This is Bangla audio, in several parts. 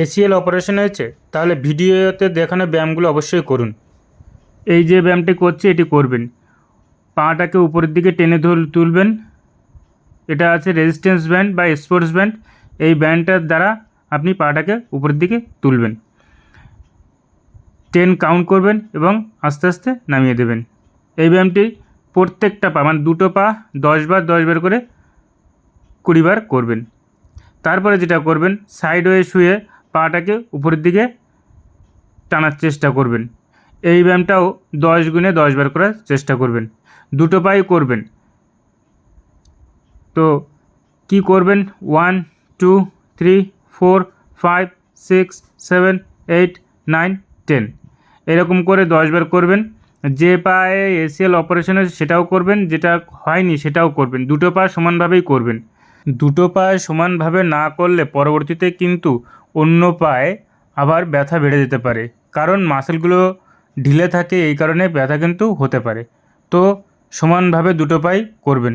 এসিএল অপারেশন হয়েছে, তাহলে ভিডিওতে দেখানো ব্যায়ামগুলো অবশ্যই করুন। এই যে ব্যায়ামটি করছি এটি করবেন, পাটাকে উপরের দিকে টেনে তুলবেন। এটা আছে রেজিস্ট্যান্স ব্যান্ড বা স্পোর্টস ব্যান্ড। এই ব্যান্ডটার দ্বারা আপনি পাটাকে উপরের দিকে তুলবেন, 10 কাউন্ট করবেন এবং আস্তে আস্তে নামিয়ে দেবেন। এই ব্যায়ামটি প্রত্যেকটা পা মানে দুটো পা 10 বার করে 20 বার করবেন। তারপরে যেটা করবেন, সাইড হয়ে শুয়ে পাটাকে উপরের দিকে টানার চেষ্টা করবেন। এই ব্যায়ামটাও 10 গুণে 10 বার করার চেষ্টা করবেন, দুটো পাই করবেন। তো কি করবেন, 1 2 3 4 5 6 7 8 9 10 এরকম করে 10 বার করবেন। যে পায়ে এসিএল অপারেশন হয়েছে সেটাও করবেন, যেটা হয়নি সেটাও করবেন, দুটো পা সমানভাবেই করবেন। দুটো পায়ে সমানভাবে না করলে পরবর্তীতে কিন্তু অন্য পায়ে আবার ব্যথা বেড়ে যেতে পারে, কারণ মাসেলগুলো ঢিলে থাকে, এই কারণে ব্যথা কিন্তু হতে পারে। তো সমানভাবে দুটো পাই করবেন।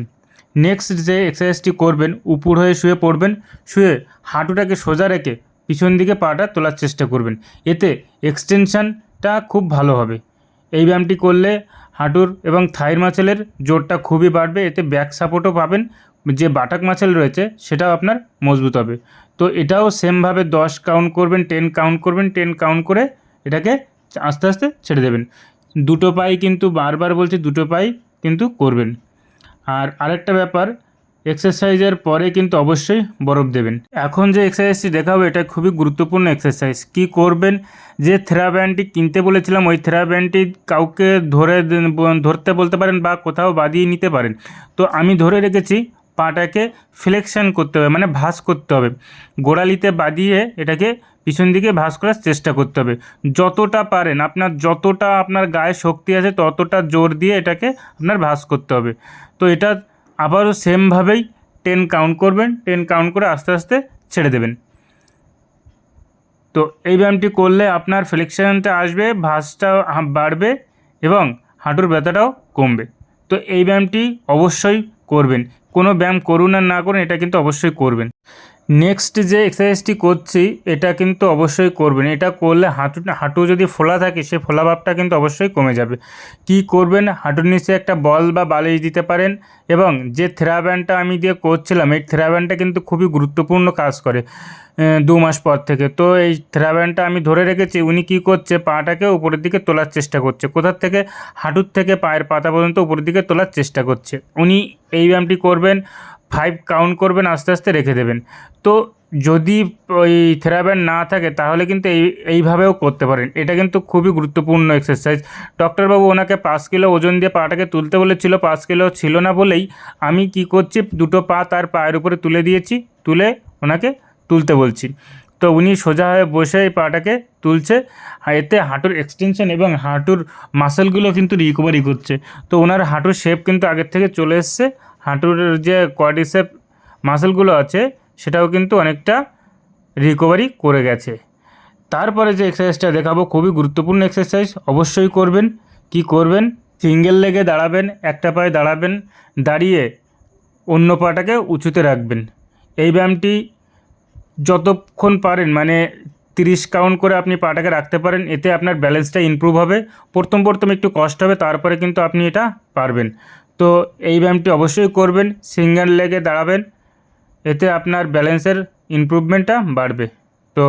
নেক্সট যে এক্সারসাইজটি করবেন, উপর হয়ে শুয়ে পড়বেন, শুয়ে হাঁটুটাকে সোজা রেখে পিছন দিকে পাটা তোলার চেষ্টা করবেন। এতে এক্সটেনশানটা খুব ভালো হবে। এই ব্যায়ামটি করলে হাঁটুর এবং থাইর মাসেলের জোরটা খুবই বাড়বে, এতে ব্যাক সাপোর্টও পাবেন, যে বাটাক মাসেল রয়েছে সেটাও আপনার মজবুত হবে। তো এটাও সেমভাবে 10 কাউন্ট করবেন, 10 কাউন্ট করবেন, 10 কাউন্ট করে এটাকে আস্তে আস্তে ছেড়ে দেবেন। দুটো পাই কিন্তু বারবার বলছি, দুটো পাই কিন্তু করবেন। আর আরেকটা ব্যাপার, এক্সারসাইজের পরে কিন্তু অবশ্যই বরফ দেবেন। এখন যে এক্সারসাইজটি দেখাবো এটা খুবই গুরুত্বপূর্ণ এক্সারসাইজ। কি করবেন, যে থেরাব্যান্ডটি কিনতে বলেছিলাম ওই থেরাব্যান্ডটি কাউকে ধরতে বলতে পারেন বা কোথাও বাঁধিয়ে নিতে পারেন। তো আমি ধরে রেখেছি, পাটাকে ফ্লেকশন করতে হবে, মানে ভাঁজ করতে হবে, গোড়ালিতে বাঁধিয়ে এটাকে পিছন দিকে ভাঁজ করার চেষ্টা করতে হবে। যতটা পারেন, যতটা আপনার গায়ে শক্তি আছে ততটা জোর দিয়ে এটাকে আপনার ভাঁজ করতে হবে। তো এটা আবারও সেমভাবেই 10 কাউন্ট করবেন, 10 কাউন্ট করে আস্তে আস্তে ছেড়ে দেবেন। তো এই ব্যায়ামটি করলে আপনার ফ্লেকশনটা আসবে, ভাঁজটা বাড়বে এবং হাঁটুর ব্যথাটাও কমবে। তো এই ব্যায়ামটি অবশ্যই করবেন, কোনো ব্যায়াম করুন আর না করুন, এটা কিন্তু অবশ্যই করবেন। নেক্সট যে এক্সারসাইজটি করছি এটা কিন্তু অবশ্যই করবেন। এটা করলে হাঁটু যদি ফোলা থাকে সে ফোলা ভাবটা কিন্তু অবশ্যই কমে যাবে। কি করবেন, হাঁটুর নিচে একটা বল বা বালিশ দিতে পারেন এবং যে থেরাব্যান্ডটা আমি দিয়ে করছিলাম এই থেরাব্যান্ডটা কিন্তু খুবই গুরুত্বপূর্ণ কাজ করে 2 মাস পর থেকে। তো এই থেরাব্যান্ডটা আমি ধরে রেখেছি, উনি কী করছে, পাটাকে উপরের দিকে তোলার চেষ্টা করছে, কোথার থেকে, হাঁটুর থেকে পায়ের পাতা পর্যন্ত উপরের দিকে তোলার চেষ্টা করছে। উনি এই ব্যায়ামটি করবেন, 5 কাউন্ট করবেন, আস্তে আস্তে রেখে দেবেন। তো যদি ওই থেরাব্যান্ড না থাকে তাহলে কিন্তু এইভাবেও করতে পারেন। এটা কিন্তু খুবই গুরুত্বপূর্ণ এক্সারসাইজ। ডক্টরবাবু ওনাকে 5 কিলো ওজন দিয়ে পাটাকে তুলতে বলেছিল, 5 কিলো ছিল না বলেই আমি কি করছি, দুটো পা তার পায়ের উপরে তুলে দিয়েছি, তুলে ওনাকে তুলতে বলছি। তো উনি সোজা হয়ে বসে এই পাটাকে তুলছে, এতে হাঁটুর এক্সটেনশন এবং হাঁটুর মাসেলগুলো কিন্তু রিকভারি করছে। তো ওনার হাঁটুর শেপ কিন্তু আগের থেকে চলে এসছে, হাঁটুর যে কোয়াড্রিসেপ মাসেলগুলো আছে সেটাও কিন্তু অনেকটা রিকভারি করে গেছে। তারপরে যে এক্সারসাইজটা দেখাবো খুবই গুরুত্বপূর্ণ এক্সারসাইজ, অবশ্যই করবেন। কি করবেন, সিঙ্গেল লেগে দাঁড়াবেন, একটা পায়ে দাঁড়াবেন, দাঁড়িয়ে অন্য পাটাকে উঁচুতে রাখবেন। এই ব্যায়ামটি যতক্ষণ পারেন, মানে 30 কাউন্ট করে আপনি পাটাকে রাখতে পারেন, এতে আপনার ব্যালেন্সটা ইমপ্রুভ হবে। প্রথম একটু কষ্ট হবে, তারপরে কিন্তু আপনি এটা পারবেন। তো এই ব্যায়ামটি অবশ্যই করবেন, সিঙ্গেল লেগে দাঁড়াবেন, এতে আপনার ব্যালেন্সের ইমপ্রুভমেন্টটা বাড়বে। তো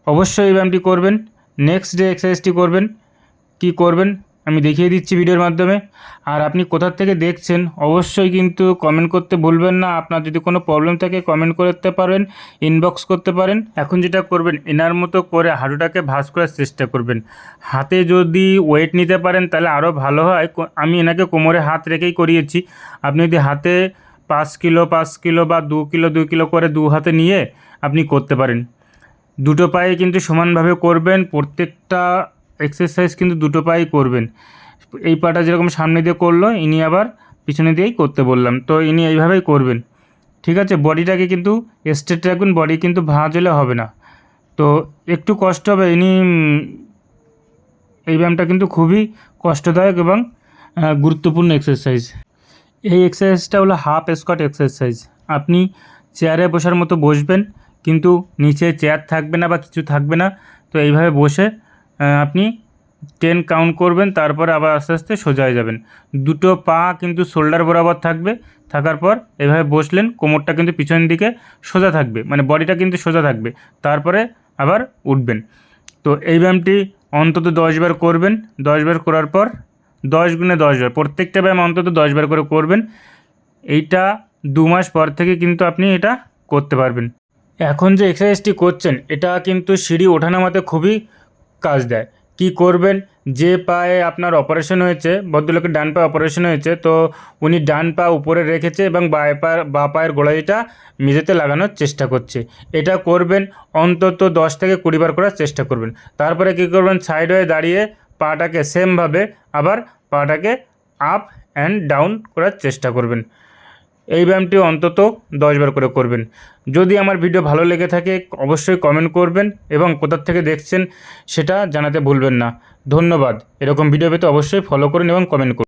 অবশ্যই এই ব্যায়ামটি করবেন। নেক্সট যে এক্সারসাইজটি করবেন, কি করবেন আমি দেখিয়ে দিচ্ছি ভিডিওর মাধ্যমে। আর আপনি কোথা থেকে দেখছেন অবশ্যই কিন্তু কমেন্ট করতে ভুলবেন না। আপনার যদি কোনো প্রবলেম থাকে কমেন্ট করতে পারেন, ইনবক্স করতে পারেন। এখন যেটা করবেন, এনার মতো করে হাঁটুটাকে ভাঁজ করার চেষ্টা করবেন। হাতে যদি ওয়েট নিতে পারেন তাহলে আরও ভালো হয়। আমি এনাকে কোমরে হাত রেখেই করিয়েছি। আপনি যদি হাতে 5 কিলো বা 2 কিলো করে দু হাতে নিয়ে আপনি করতে পারেন। দুটো পায়ে কিন্তু সমানভাবে করবেন, প্রত্যেকটা এক্সারসাইজ কিন্তু দুটো পায়েই করবেন। এই পাটা যেরকম সামনে দিয়ে করলো, ইনি আবার পিছনে দিয়েই করতে বললাম, তো ইনি এইভাবেই করবেন। ঠিক আছে, বডিটাকে কিন্তু স্ট্রেট রাখবেন, বডি কিন্তু ভাঁজ হলে হবে না। তো একটু কষ্ট হবে, এই ব্যায়ামটা কিন্তু খুবই কষ্টদায়ক এবং গুরুত্বপূর্ণ এক্সারসাইজ। এই এক্সারসাইজটা হলো হাফ স্কোয়াট এক্সারসাইজ। আপনি চেয়ারে বসার মতো বসবেন, কিন্তু নিচে চেয়ার থাকবে না বা কিছু থাকবে না। তো এইভাবে বসে আপনি 10 কাউন্ট করবেন, তারপরে আবার আস্তে আস্তে সোজা হয়ে যাবেন। দুটো পা কিন্তু শোল্ডার বরাবর থাকবে, থাকার পর এভাবে বসলেন, কোমরটা কিন্তু পিছন দিকে সোজা থাকবে, মানে বডিটা কিন্তু সোজা থাকবে, তারপরে আবার উঠবেন। তো এই ব্যায়ামটি অন্তত 10 বার করবেন। 10 বার করার পর 10 গুণে 10 বার, প্রত্যেকটা ব্যায়াম অন্তত 10 বার করে করবেন। এইটা 2 মাস পর থেকে কিন্তু আপনি এটা করতে পারবেন। এখন যে এক্সারসাইজটি করছেন এটা কিন্তু সিঁড়ি ওঠানামাতে খুবই কাজ দেয়। কি করবেন, যে পায়ে আপনার অপারেশন হয়েছে, ভদ্রলোকের ডান পায়ে অপারেশন হয়েছে, তো উনি ডান পা উপরে রেখেছে এবং বাঁ পায়ের গোড়ালিটা মেঝেতে লাগানোর চেষ্টা করছে। এটা করবেন অন্তত 10 থেকে 20 বার করার চেষ্টা করবেন। তারপরে কী করবেন, সাইড হয়ে দাঁড়িয়ে পাটাকে সেমভাবে আবার পাটাকে আপ অ্যান্ড ডাউন করার চেষ্টা করবেন। এই ব্যায়ামটি অন্তত 10 বার করে করবেন। যদি আমার ভিডিও ভালো লেগে থাকে অবশ্যই কমেন্ট করবেন এবং কোথা থেকে দেখছেন সেটা জানাতে ভুলবেন না। ধন্যবাদ। এরকম ভিডিও পেতে অবশ্যই ফলো করুন এবং কমেন্ট করুন।